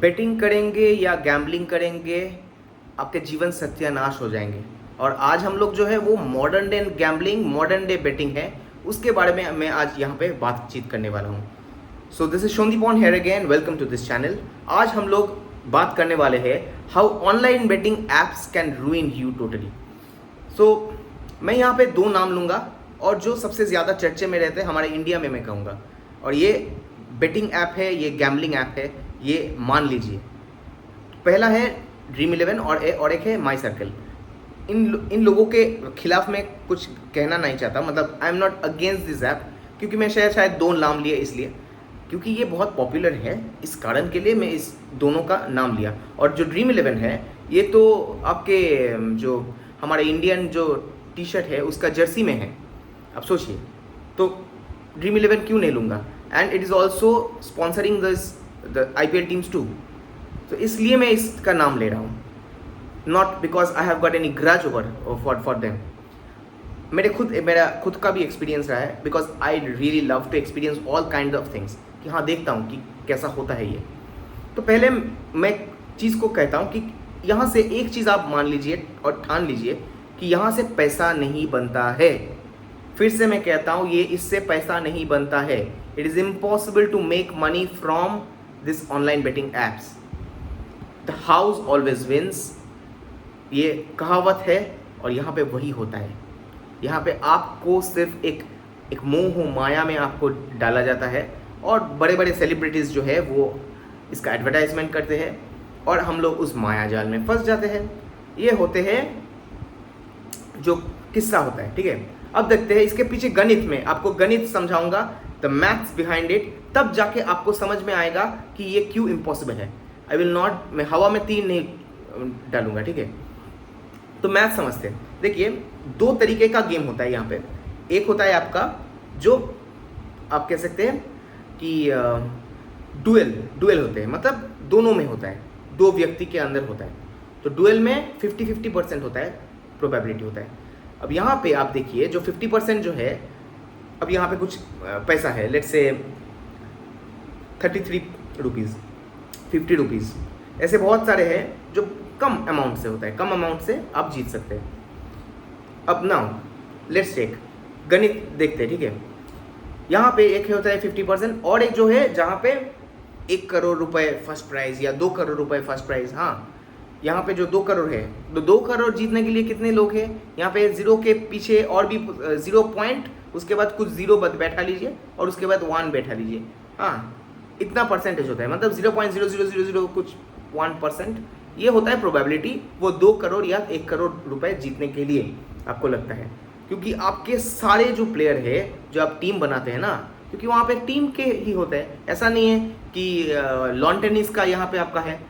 Betting करेंगे या gambling करेंगे, आपके जीवन सत्यानाश हो जाएंगे। और आज हम लोग जो है वो modern day gambling, modern day betting है, उसके बारे में मैं आज यहाँ पे बातचीत करने वाला हूँ। So this is Sandipan here again, welcome to this channel. आज हम लोग बात करने वाले हैं how online betting apps can ruin you totally. So मैं यहाँ पे दो नाम लूँगा और जो सबसे ज़्यादा चर्चे में रहते हैं हमारे इंडिया में मैं कहूँगा, और ये बेटिंग ऐप है, ये गैम्बलिंग ऐप है, ये मान लीजिए। पहला है ड्रीम11 और एक है माई सर्कल। इन लोगों के खिलाफ मैं कुछ कहना नहीं चाहता, मतलब I am not against this app, क्योंकि मैं शायद दो नाम लिए इसलिए क्योंकि ये बहुत पॉपुलर है, इस कारण के लिए मैं इस दोनों का नाम लिया। और जो ड्रीम11 है ये तो आपके जो हमारे इंडियन जो टी शर्ट है उसका जर्सी में है। अब सोचिए, तो ड्रीम11 क्यों नहीं लूँगा, and it is also sponsoring the IPL teams too. तो इसलिए मैं इसका नाम ले रहा हूँ, not because I have got any grudge over for them. मेरा खुद का भी एक्सपीरियंस रहा है, because I really love to experience all kind of things, कि हाँ देखता हूँ कि कैसा होता है ये। तो पहले मैं चीज़ को कहता हूँ कि यहाँ से एक चीज़ आप मान लीजिए और ठान लीजिए कि यहाँ से पैसा नहीं बनता है। फिर से मैं कहता हूँ, ये इससे पैसा नहीं बनता है। It is impossible to make money from this online betting apps. The house always wins, ये कहावत है, और यहाँ पे वही होता है। यहाँ पे आपको सिर्फ एक मोह माया में आपको डाला जाता है, और बड़े बड़े सेलिब्रिटीज़ जो है वो इसका एडवर्टाइजमेंट करते हैं, और हम लोग उस माया जाल में फंस जाते हैं। ये होते हैं जो किस्सा होता है, ठीक है। अब देखते हैं इसके पीछे गणित में, आपको गणित समझाऊंगा, द मैथ्स बिहाइंड इट, तब जाके आपको समझ में आएगा कि ये क्यों इम्पॉसिबल है। आई विल नॉट, मैं हवा में तीर नहीं डालूंगा, ठीक है। तो मैथ समझते हैं। देखिए, दो तरीके का गेम होता है यहाँ पे। एक होता है आपका जो आप कह सकते हैं कि डुएल होते हैं, मतलब दोनों में होता है, दो व्यक्ति के अंदर होता है। तो डुएल में 50-50% होता है, प्रोबेबिलिटी होता है। अब यहाँ पे आप देखिए, जो 50% जो है, अब यहाँ पे कुछ पैसा है, लेट्स से 33 रुपीज़, 50 रुपीज़, ऐसे बहुत सारे हैं जो कम अमाउंट से होता है, कम अमाउंट से आप जीत सकते हैं। अब नाउ लेट्स टेक गणित देखते हैं, ठीक है। यहाँ पे एक होता है 50%, और एक जो है जहाँ पे 1 करोड़ रुपए फर्स्ट प्राइज या 2 करोड़ रुपए फर्स्ट प्राइज। हाँ, यहाँ पे जो 2 करोड़ है, तो 2 करोड़ जीतने के लिए कितने लोग हैं, यहाँ पे 0 के पीछे और भी 0 पॉइंट, उसके बाद कुछ 0 बैठा लीजिए, और उसके बाद 1 बैठा लीजिए। हाँ, इतना परसेंटेज होता है, मतलब 0.0000 कुछ 1%, ये होता है प्रोबेबिलिटी। वो 2 करोड़ या 1 करोड़ रुपए जीतने के लिए आपको लगता है, क्योंकि आपके सारे जो प्लेयर है, जो आप टीम बनाते हैं ना, क्योंकि वहाँ पे टीम के ही होते हैं। ऐसा नहीं है कि लॉन टेनिस का यहाँ पे आपका है,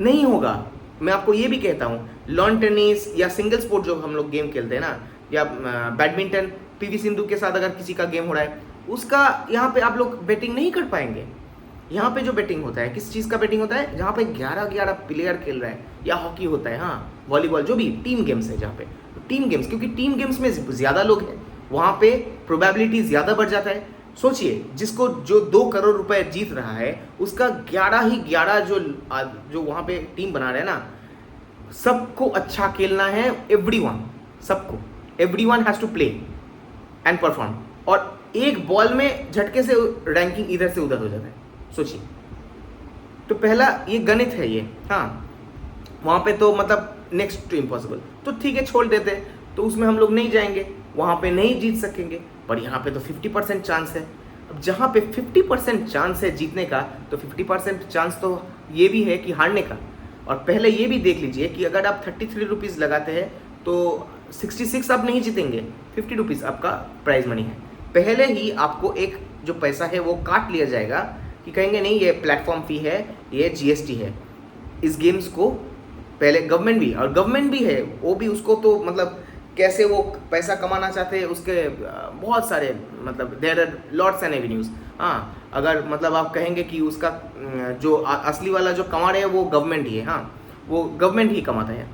नहीं होगा। मैं आपको ये भी कहता हूँ, लॉन टेनिस या सिंगल स्पोर्ट जो हम लोग गेम खेलते हैं ना, या बैडमिंटन, PV सिंधु के साथ अगर किसी का गेम हो रहा है, उसका यहाँ पे आप लोग बेटिंग नहीं कर पाएंगे। यहाँ पे जो बेटिंग होता है, किस चीज़ का बेटिंग होता है, जहाँ पे 11-11 प्लेयर खेल रहा है, या हॉकी होता है, हाँ वॉलीबॉल, जो भी टीम गेम्स है, जहाँ पे टीम गेम्स, क्योंकि टीम गेम्स में ज़्यादा लोग हैं, वहाँ पे प्रोबेबिलिटी ज़्यादा बढ़ जाता है। सोचिए, जिसको जो 2 करोड़ रुपए जीत रहा है, उसका 11 जो वहाँ पे टीम बना रहे हैं ना, सबको अच्छा खेलना है, everyone has to play and perform, और एक बॉल में झटके से रैंकिंग इधर से उधर हो जाता है। सोचिए, तो पहला ये गणित है ये। हाँ, वहाँ पे तो मतलब नेक्स्ट टू इम्पॉसिबल, तो ठीक है, छोड़ देते, तो उसमें हम लोग नहीं जाएंगे, वहाँ पे नहीं जीत सकेंगे। पर यहाँ पे तो 50% चांस है। अब जहाँ पे 50% चांस है जीतने का, तो 50% चांस तो ये भी है कि हारने का। और पहले ये भी देख लीजिए कि अगर आप 33 रुपीज़ लगाते हैं तो 66 आप नहीं जीतेंगे, 50 रुपीज़ आपका प्राइज मनी है। पहले ही आपको एक जो पैसा है वो काट लिया जाएगा, कि कहेंगे नहीं ये प्लेटफॉर्म फ़ी है, ये GST है। इस गेम्स को पहले गवर्नमेंट भी है, वो भी उसको तो मतलब कैसे वो पैसा कमाना चाहते हैं, उसके बहुत सारे मतलब there are lots and avenues. हाँ, अगर मतलब आप कहेंगे कि उसका जो असली वाला जो कमा रहे हैं वो गवर्नमेंट ही है, हाँ वो गवर्नमेंट ही कमाता है,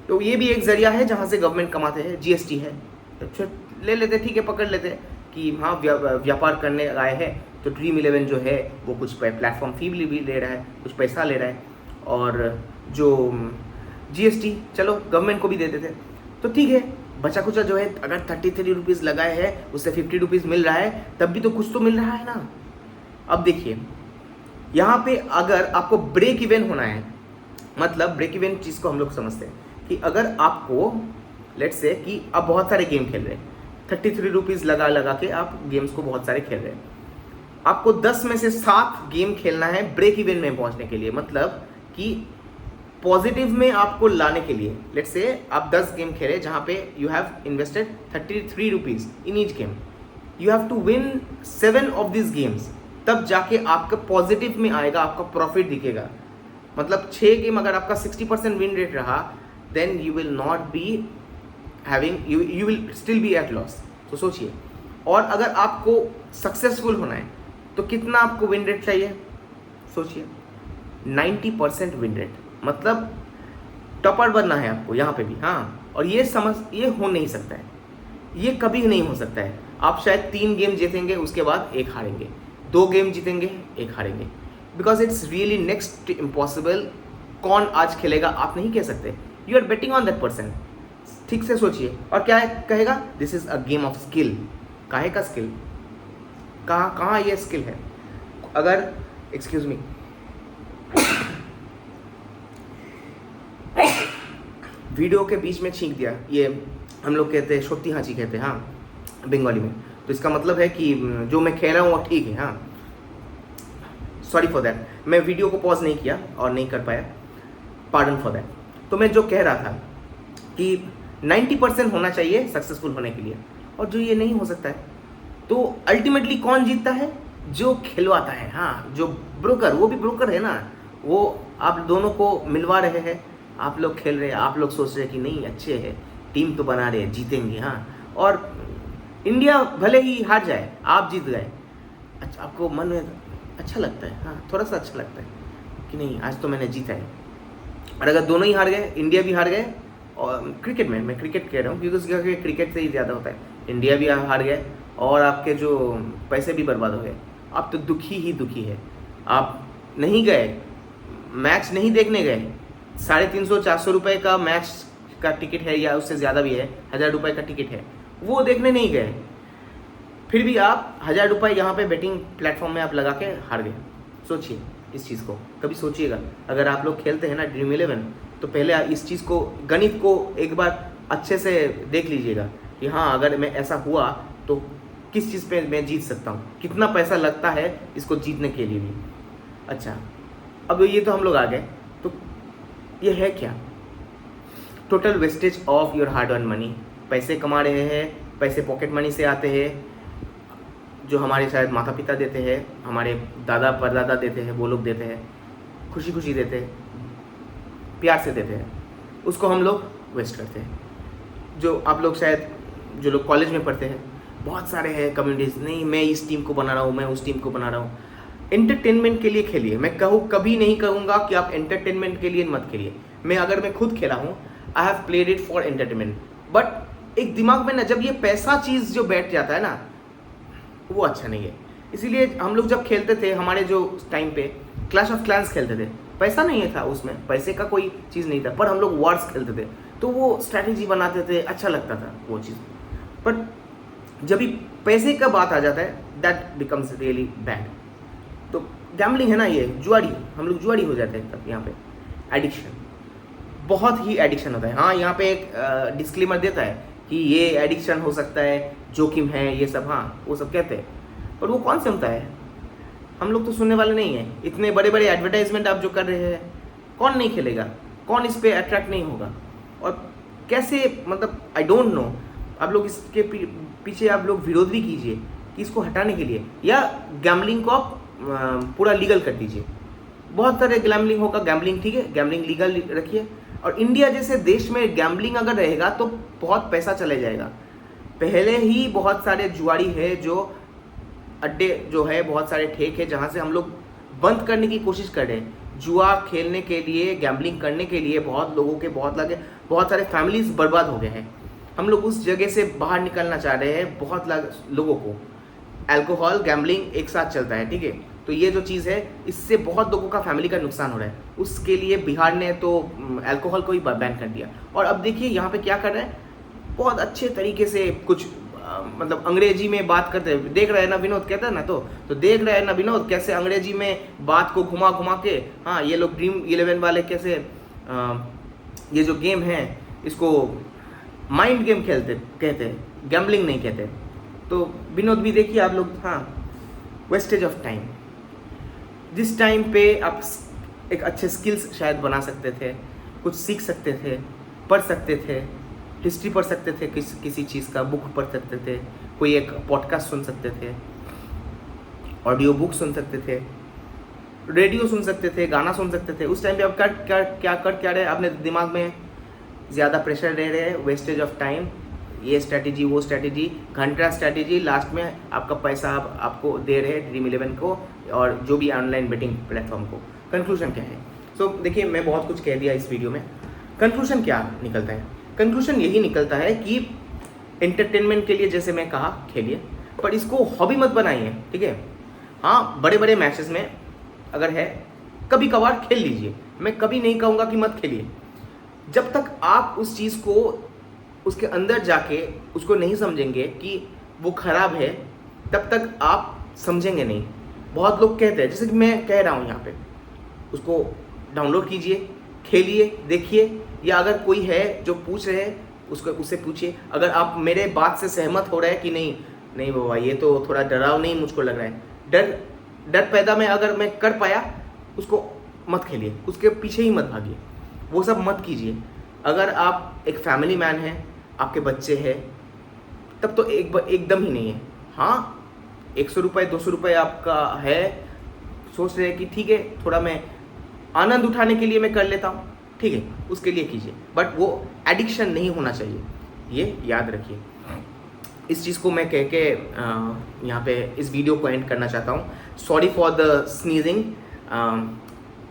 तो ये भी एक ज़रिया है जहाँ से गवर्नमेंट कमाते हैं। GST है, तो ले लेते, ठीक है, पकड़ लेते कि हाँ व्यापार करने आए हैं, तो ड्रीम 11 जो है वो कुछ प्लेटफॉर्म फी भी ले रहा है, कुछ पैसा ले रहा है, और जो GST चलो गवर्नमेंट को भी दे देते हैं। तो ठीक है, बचा कुचा जो है अगर 33 रुपीज़ लगाए है उससे 50 रुपीज़ मिल रहा है, तब भी तो कुछ तो मिल रहा है ना। अब देखिए यहाँ पे अगर आपको ब्रेक इवन होना है, मतलब ब्रेक इवन चीज़ को हम लोग समझते हैं कि अगर आपको लेट्स से कि आप बहुत सारे गेम खेल रहे हैं, 33 रुपीज़ लगा के आप गेम्स को बहुत सारे खेल रहे हैं, आपको 10 में से 7 गेम खेलना है ब्रेक इवन में पहुंचने के लिए, मतलब कि पॉजिटिव में आपको लाने के लिए। लेट्स से आप 10 गेम खेले जहां पे you have invested 33 rupees in each game, you have to win 7 of this games, तब जाके आपका पॉजिटिव में आएगा, आपका प्रॉफिट दिखेगा। मतलब 6 गेम अगर आपका 60% विन रेट रहा, then you will not be having, you will still be at loss. तो सोचिए, और अगर आपको सक्सेसफुल होना है तो कितना आपको विन रेट चाहिए, सोचिए 90% विन रेट, मतलब टॉपर बनना है आपको यहाँ पे भी। हाँ, और ये हो नहीं सकता है, ये कभी नहीं हो सकता है। आप शायद 3 गेम जीतेंगे, उसके बाद 1 हारेंगे, 2 गेम जीतेंगे, 1 हारेंगे, because it's really next impossible. कौन आज खेलेगा आप नहीं कह सकते, you are betting on that person. ठीक से सोचिए, और क्या कहेगा, this is a game of skill. काहे का स्किल, कहाँ ये स्किल है। अगर एक्सक्यूज मी, वीडियो के बीच में छींक दिया, ये हम लोग कहते हैं सोती हाँची कहते हैं, हाँ बंगाली में। तो इसका मतलब है कि जो मैं कह रहा हूँ वो ठीक है। हाँ, सॉरी फॉर दैट, मैं वीडियो को पॉज नहीं किया और नहीं कर पाया, पार्डन फॉर दैट। तो मैं जो कह रहा था कि 90% होना चाहिए सक्सेसफुल होने के लिए, और जो ये नहीं हो सकता है, तो अल्टीमेटली कौन जीतता है, जो खिलवाता है। हाँ, जो ब्रोकर, वो भी ब्रोकर है ना, वो आप दोनों को मिलवा रहे हैं, आप लोग खेल रहे हैं, आप लोग सोच रहे हैं कि नहीं अच्छे हैं, टीम तो बना रहे हैं, जीतेंगे। हाँ, और इंडिया भले ही हार जाए, आप जीत गए, अच्छा आपको मन में अच्छा लगता है। हाँ, थोड़ा सा अच्छा लगता है कि नहीं आज तो मैंने जीता है। और अगर दोनों ही हार गए, इंडिया भी हार गए, और क्रिकेट में, मैं क्रिकेट कह रहा हूँ क्योंकि क्रिकेट से ही ज़्यादा होता है, इंडिया भी हार गए और आपके जो पैसे भी बर्बाद हो गए, आप तो दुखी ही दुखी है। आप नहीं गए, मैच नहीं देखने गए, 350-400 रुपये का मैच का टिकट है, या उससे ज़्यादा भी है, 1000 रुपये का टिकट है, वो देखने नहीं गए, फिर भी आप 1000 रुपये यहाँ पे बेटिंग प्लेटफॉर्म में आप लगा के हार गए। सोचिए इस चीज़ को, कभी सोचिएगा। अगर आप लोग खेलते हैं ना ड्रीम 11, तो पहले इस चीज़ को, गणित को एक बार अच्छे से देख लीजिएगा कि हाँ अगर मैं ऐसा हुआ तो किस चीज़ पे मैं जीत सकता हूँ, कितना पैसा लगता है इसको जीतने के लिए भी। अच्छा, अब ये तो हम लोग आ गए, तो ये है क्या, total wastage of your hard earn money. पैसे कमा रहे हैं, पैसे पॉकेट मनी से आते हैं, जो हमारे शायद माता पिता देते हैं, हमारे दादा परदादा देते हैं, वो लोग देते हैं, खुशी खुशी देते हैं, प्यार से देते हैं, उसको हम लोग वेस्ट करते हैं। जो आप लोग शायद, जो लोग कॉलेज में पढ़ते हैं, बहुत सारे हैं कम्युनिटीज़, नहीं मैं इस टीम को बना रहा हूँ, मैं उस टीम को बना रहा हूँ। एंटरटेनमेंट के लिए खेलिए, मैं कभी नहीं कहूँगा कि आप एंटरटेनमेंट के लिए मत खेलिए। अगर मैं खुद खेला हूँ, I have played it for entertainment, but एक दिमाग में ना जब ये पैसा चीज़ जो बैठ जाता है ना, वो अच्छा नहीं है। इसीलिए हम लोग जब खेलते थे, हमारे जो टाइम पे क्लैश ऑफ क्लैंस खेलते थे, पैसा नहीं था उसमें, पैसे का कोई चीज़ नहीं था, पर हम लोग वॉर्स खेलते थे, तो वो स्ट्रैटेजी बनाते थे, अच्छा लगता था वो चीज़। बट जब भी पैसे का बात आ जाता है, दैट बिकम्स रियली बैड। तो गैम्बलिंग है ना, ये जुआरी, हम लोग जुआरी हो जाते हैं। तब यहाँ पे एडिक्शन, बहुत ही एडिक्शन होता है। हाँ, यहाँ पे एक डिस्क्लेमर देता है कि ये एडिक्शन हो सकता है, जोखिम है, ये सब, हाँ वो सब कहते हैं, पर वो कौन सुनता है, हम लोग तो सुनने वाले नहीं हैं। इतने बड़े बड़े एडवर्टाइजमेंट आप जो कर रहे हैं, कौन नहीं खेलेगा, कौन इस पर अट्रैक्ट नहीं होगा, और कैसे, मतलब आई डोंट नो। आप लोग इसके पीछे आप लोग विरोध भी कीजिए कि इसको हटाने के लिए, या गैम्बलिंग को आप पूरा लीगल कर दीजिए। बहुत सारे गैम्बलिंग होगा, गैम्बलिंग ठीक है, गैम्बलिंग लीगल रखिए। और इंडिया जैसे देश में गैम्बलिंग अगर रहेगा तो बहुत पैसा चले जाएगा। पहले ही बहुत सारे जुआरी है, जो अड्डे जो है, बहुत सारे ठेक है, जहाँ से हम लोग बंद करने की कोशिश कर रहे हैं। जुआ खेलने के लिए, गैम्बलिंग करने के लिए बहुत लोगों के बहुत सारे फैमिलीज बर्बाद हो गए हैं। हम लोग उस जगह से बाहर निकलना चाह रहे हैं, बहुत लोगों को अल्कोहल गैम्बलिंग एक साथ चलता है, ठीक है। तो ये जो चीज़ है इससे बहुत लोगों का फैमिली का नुकसान हो रहा है। उसके लिए बिहार ने तो अल्कोहल को ही बैन कर दिया। और अब देखिए यहाँ पे क्या कर रहे हैं, बहुत अच्छे तरीके से कुछ मतलब अंग्रेजी में बात करते हैं। देख रहे हैं ना विनोद, कहता है ना, तो देख रहे हैं ना विनोद कैसे अंग्रेजी में बात को घुमा घुमा के, हाँ ये लोग ड्रीम 11 वाले कैसे ये जो गेम है इसको माइंड गेम कहते हैं, गैम्बलिंग नहीं कहते। तो विनोद भी देखिए आप लोग, हाँ वेस्टेज ऑफ टाइम। जिस टाइम पे आप एक अच्छे स्किल्स शायद बना सकते थे, कुछ सीख सकते थे, पढ़ सकते थे, हिस्ट्री पढ़ सकते थे, किसी चीज़ का बुक पढ़ सकते थे, कोई एक पॉडकास्ट सुन सकते थे, ऑडियो बुक सुन सकते थे, रेडियो सुन सकते थे, गाना सुन सकते थे। उस टाइम पे आप क्या रहे, अपने दिमाग में ज़्यादा प्रेशर ले रहे हैं, वेस्टेज ऑफ टाइम, ये स्ट्रैटेजी वो स्ट्रैटेजी, घंटा स्ट्रैटेजी, लास्ट में आपका पैसा आपको दे रहे हैं ड्रीम 11 को और जो भी ऑनलाइन बेटिंग प्लेटफॉर्म को। कंक्लूजन क्या है? सो देखिए मैं बहुत कुछ कह दिया इस वीडियो में। कंक्लूजन क्या निकलता है? कंक्लूजन यही निकलता है कि एंटरटेनमेंट के लिए जैसे मैं कहा खेलिए, पर इसको हॉबी मत बनाइए, ठीक है। हाँ बड़े बड़े मैचेस में अगर है कभी कभार खेल लीजिए, मैं कभी नहीं कहूँगा कि मत खेलिए। जब तक आप उस चीज़ को उसके अंदर जाके उसको नहीं समझेंगे कि वो खराब है, तब तक आप समझेंगे नहीं। बहुत लोग कहते हैं, जैसे कि मैं कह रहा हूँ यहाँ पे, उसको डाउनलोड कीजिए, खेलिए, देखिए, या अगर कोई है जो पूछ रहे हैं उससे पूछिए। अगर आप मेरे बात से सहमत हो रहे हैं कि नहीं बाबा ये तो थोड़ा डरावनी मुझको लग रहा है, डर पैदा में अगर मैं कर पाया, उसको मत खेलिए, उसके पीछे ही मत भागिए, वो सब मत कीजिए। अगर आप एक फैमिली मैन हैं, आपके बच्चे हैं, तब तो एकदम ही नहीं है। हाँ 100 रुपये 200 रुपये आपका है, सोच रहे हैं कि ठीक है थोड़ा मैं आनंद उठाने के लिए मैं कर लेता हूँ, ठीक है उसके लिए कीजिए, बट वो एडिक्शन नहीं होना चाहिए, ये याद रखिए। इस चीज़ को मैं कह के यहाँ पे इस वीडियो को एंड करना चाहता हूँ। सॉरी फॉर द स्नीजिंग,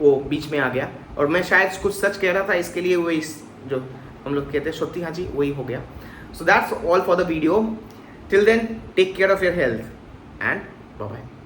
वो बीच में आ गया और मैं शायद कुछ सच कह रहा था, इसके लिए वो इस जो हम लोग कहते हैं सत्ती, हाँ जी वही हो गया। So that's all for the video. Till then take care of your health and bye bye.